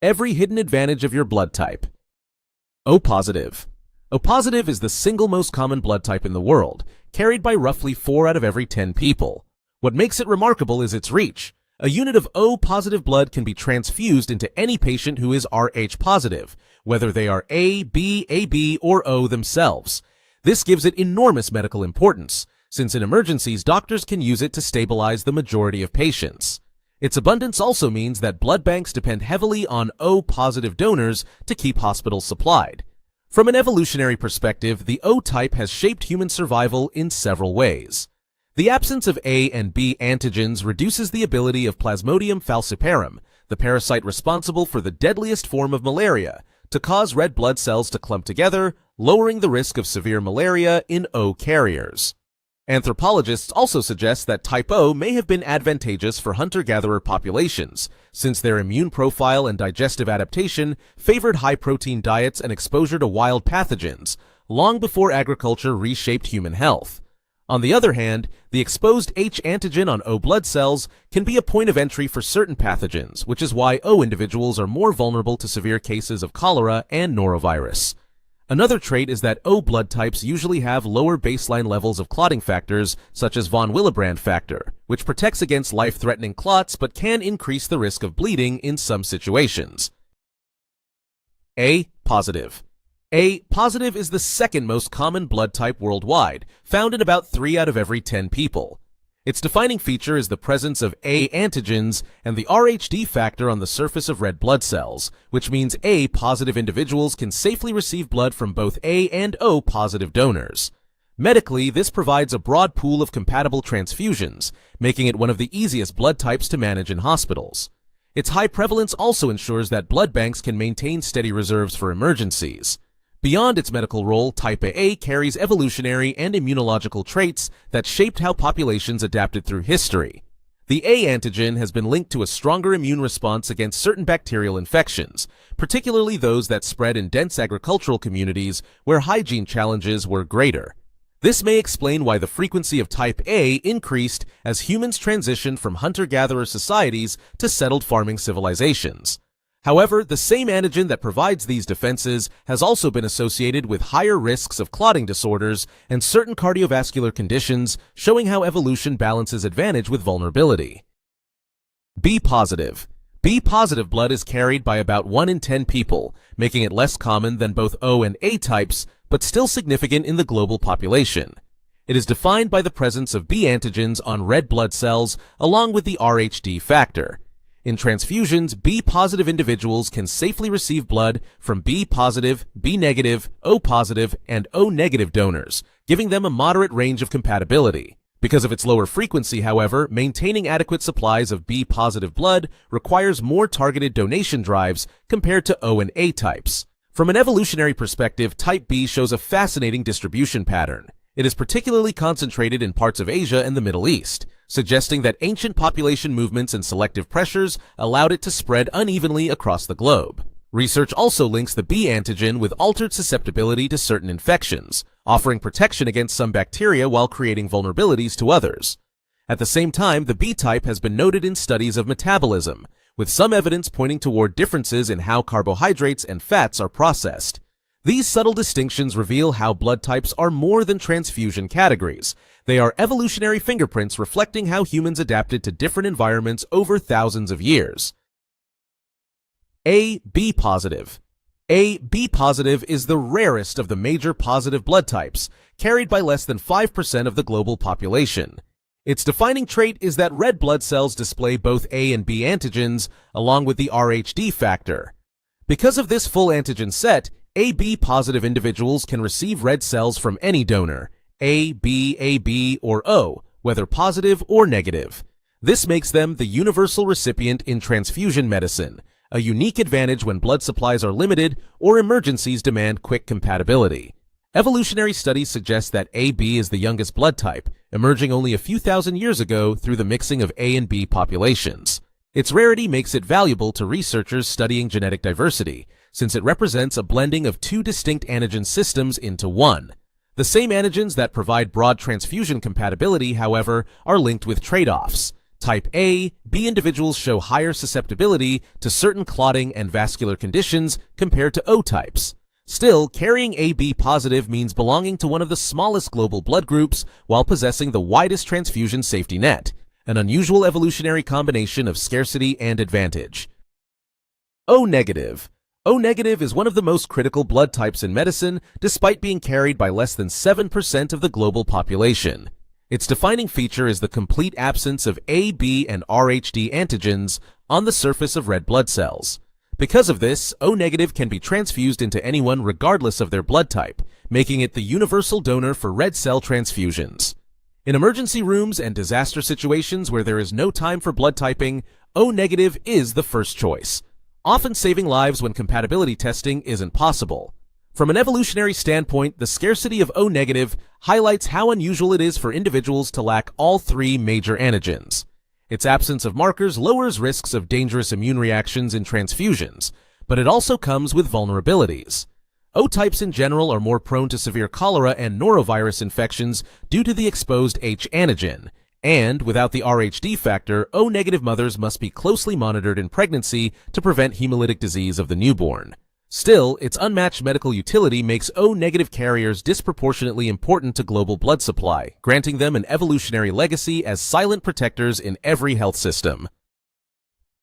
Every hidden advantage of your blood type. O positive. O positive is the single most common blood type in the world, carried by roughly 4 out of every 10 people. What makes it remarkable is its reach. A unit of O positive blood can be transfused into any patient who is Rh positive, whether they are A, B, AB, or O themselves. This gives it enormous medical importance, since in emergencies doctors can use it to stabilize the majority of patients. Its abundance also means that blood banks depend heavily on O-positive donors to keep hospitals supplied. From an evolutionary perspective, the O type has shaped human survival in several ways. The absence of A and B antigens reduces the ability of Plasmodium falciparum, the parasite responsible for the deadliest form of malaria, to cause red blood cells to clump together, lowering the risk of severe malaria in O carriers. Anthropologists also suggest that type O may have been advantageous for hunter-gatherer populations, since their immune profile and digestive adaptation favored high-protein diets and exposure to wild pathogens, long before agriculture reshaped human health. On the other hand, the exposed H antigen on O blood cells can be a point of entry for certain pathogens, which is why O individuals are more vulnerable to severe cases of cholera and norovirus. Another trait is that O blood types usually have lower baseline levels of clotting factors, such as von Willebrand factor, which protects against life-threatening clots but can increase the risk of bleeding in some situations. A positive. A positive is the second most common blood type worldwide, found in about 3 out of every 10 people. Its defining feature is the presence of A antigens and the Rhd factor on the surface of red blood cells, which means A positive individuals can safely receive blood from both A and O positive donors. Medically, this provides a broad pool of compatible transfusions, making it one of the easiest blood types to manage in hospitals. Its high prevalence also ensures that blood banks can maintain steady reserves for emergencies. Beyond its medical role, type A carries evolutionary and immunological traits that shaped how populations adapted through history. The A antigen has been linked to a stronger immune response against certain bacterial infections, particularly those that spread in dense agricultural communities where hygiene challenges were greater. This may explain why the frequency of type A increased as humans transitioned from hunter-gatherer societies to settled farming civilizations. However, the same antigen that provides these defenses has also been associated with higher risks of clotting disorders and certain cardiovascular conditions, showing how evolution balances advantage with vulnerability. B positive. B positive blood is carried by about 1 in 10 people, making it less common than both O and A types, but still significant in the global population. It is defined by the presence of B antigens on red blood cells along with the Rhd factor. In transfusions, B-positive individuals can safely receive blood from B-positive, B-negative, O-positive, and O-negative donors, giving them a moderate range of compatibility. Because of its lower frequency, however, maintaining adequate supplies of B-positive blood requires more targeted donation drives compared to O and A types. From an evolutionary perspective, type B shows a fascinating distribution pattern. It is particularly concentrated in parts of Asia and the Middle East, suggesting that ancient population movements and selective pressures allowed it to spread unevenly across the globe. Research also links the B antigen with altered susceptibility to certain infections, offering protection against some bacteria while creating vulnerabilities to others. At the same time, the B type has been noted in studies of metabolism, with some evidence pointing toward differences in how carbohydrates and fats are processed. These subtle distinctions reveal how blood types are more than transfusion categories. They are evolutionary fingerprints reflecting how humans adapted to different environments over thousands of years. A B positive. A B positive is the rarest of the major positive blood types, carried by less than 5% of the global population. Its defining trait is that red blood cells display both A and B antigens, along with the Rhd factor. Because of this full antigen set, AB positive individuals can receive red cells from any donor, A, B, AB, or O, whether positive or negative. This makes them the universal recipient in transfusion medicine, a unique advantage when blood supplies are limited or emergencies demand quick compatibility. Evolutionary studies suggest that AB is the youngest blood type, emerging only a few thousand years ago through the mixing of A and B populations. Its rarity makes it valuable to researchers studying genetic diversity, since it represents a blending of 2 distinct antigen systems into one. The same antigens that provide broad transfusion compatibility, however, are linked with trade-offs. Type A, B individuals show higher susceptibility to certain clotting and vascular conditions compared to O types. Still, carrying AB positive means belonging to one of the smallest global blood groups while possessing the widest transfusion safety net, an unusual evolutionary combination of scarcity and advantage. O negative. O negative is one of the most critical blood types in medicine, despite being carried by less than 7% of the global population. Its defining feature is the complete absence of A, B, and Rhd antigens on the surface of red blood cells. Because of this, O negative can be transfused into anyone regardless of their blood type, making it the universal donor for red cell transfusions. In emergency rooms and disaster situations where there is no time for blood typing, O negative is the first choice, often saving lives when compatibility testing isn't possible. From an evolutionary standpoint, the scarcity of O negative highlights how unusual it is for individuals to lack all three major antigens. Its absence of markers lowers risks of dangerous immune reactions in transfusions, but it also comes with vulnerabilities. O types in general are more prone to severe cholera and norovirus infections due to the exposed H antigen, and without the Rhd factor, O negative mothers must be closely monitored in pregnancy to prevent hemolytic disease of the newborn. Still, its unmatched medical utility makes O negative carriers disproportionately important to global blood supply, granting them an evolutionary legacy as silent protectors in every health system.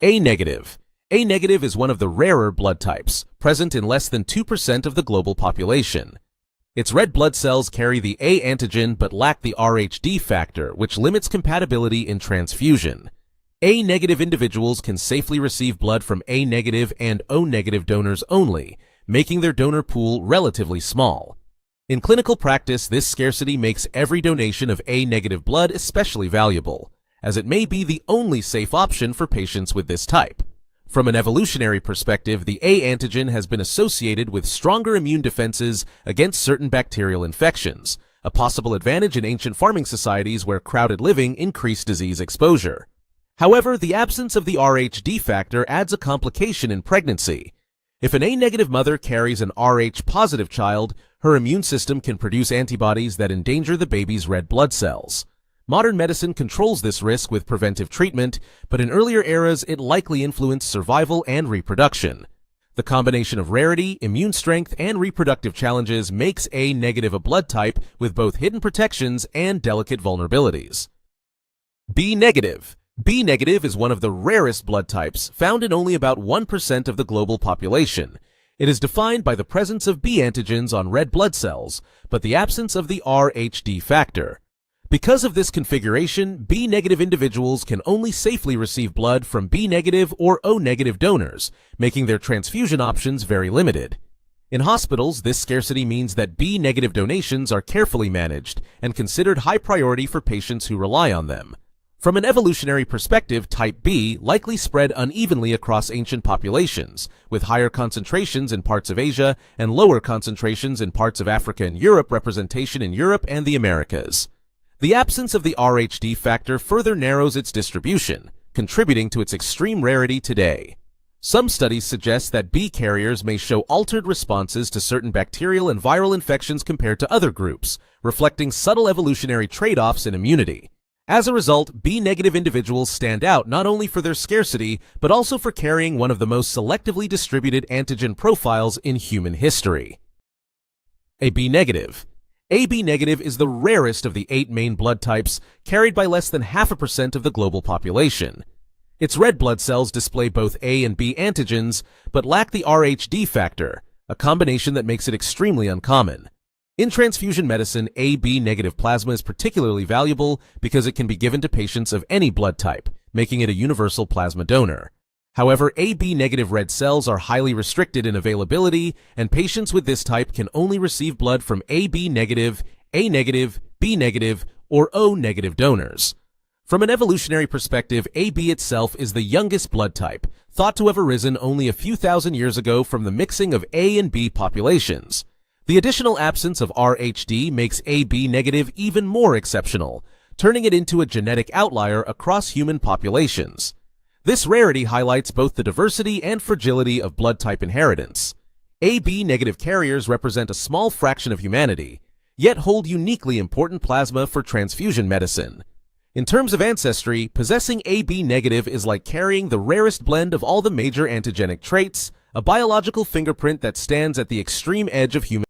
A negative. A negative is one of the rarer blood types, present in less than 2% of the global population. Its red blood cells carry the A antigen but lack the Rhd factor, which limits compatibility in transfusion. A negative individuals can safely receive blood from A negative and O negative donors only, making their donor pool relatively small. In clinical practice, this scarcity makes every donation of A negative blood especially valuable, as it may be the only safe option for patients with this type. From an evolutionary perspective, the A antigen has been associated with stronger immune defenses against certain bacterial infections, a possible advantage in ancient farming societies where crowded living increased disease exposure. However, the absence of the Rhd factor adds a complication in pregnancy. If an A-negative mother carries an Rh-positive child, her immune system can produce antibodies that endanger the baby's red blood cells. Modern medicine controls this risk with preventive treatment, but in earlier eras it likely influenced survival and reproduction. The combination of rarity, immune strength, and reproductive challenges makes A-negative a blood type with both hidden protections and delicate vulnerabilities. B-negative. B-negative is one of the rarest blood types, found in only about 1% of the global population. It is defined by the presence of B antigens on red blood cells, but the absence of the Rhd factor. Because of this configuration, B-negative individuals can only safely receive blood from B-negative or O-negative donors, making their transfusion options very limited. In hospitals, this scarcity means that B-negative donations are carefully managed and considered high priority for patients who rely on them. From an evolutionary perspective, type B likely spread unevenly across ancient populations, with higher concentrations in parts of Asia and lower concentrations in parts of Africa and Europe, representation in Europe and the Americas. The absence of the Rhd factor further narrows its distribution, contributing to its extreme rarity today. Some studies suggest that B carriers may show altered responses to certain bacterial and viral infections compared to other groups, reflecting subtle evolutionary trade-offs in immunity. As a result, B-negative individuals stand out not only for their scarcity, but also for carrying one of the most selectively distributed antigen profiles in human history. AB-negative. AB-negative is the rarest of the 8 main blood types, carried by less than 0.5% of the global population. Its red blood cells display both A and B antigens, but lack the Rhd factor, a combination that makes it extremely uncommon. In transfusion medicine, AB-negative plasma is particularly valuable because it can be given to patients of any blood type, making it a universal plasma donor. However, AB-negative red cells are highly restricted in availability, and patients with this type can only receive blood from AB-negative, A-negative, B-negative, or O-negative donors. From an evolutionary perspective, AB itself is the youngest blood type, thought to have arisen only a few thousand years ago from the mixing of A and B populations. The additional absence of Rhd makes AB negative even more exceptional, turning it into a genetic outlier across human populations. This rarity highlights both the diversity and fragility of blood type inheritance. AB negative carriers represent a small fraction of humanity, yet hold uniquely important plasma for transfusion medicine. In terms of ancestry, possessing AB negative is like carrying the rarest blend of all the major antigenic traits, a biological fingerprint that stands at the extreme edge of human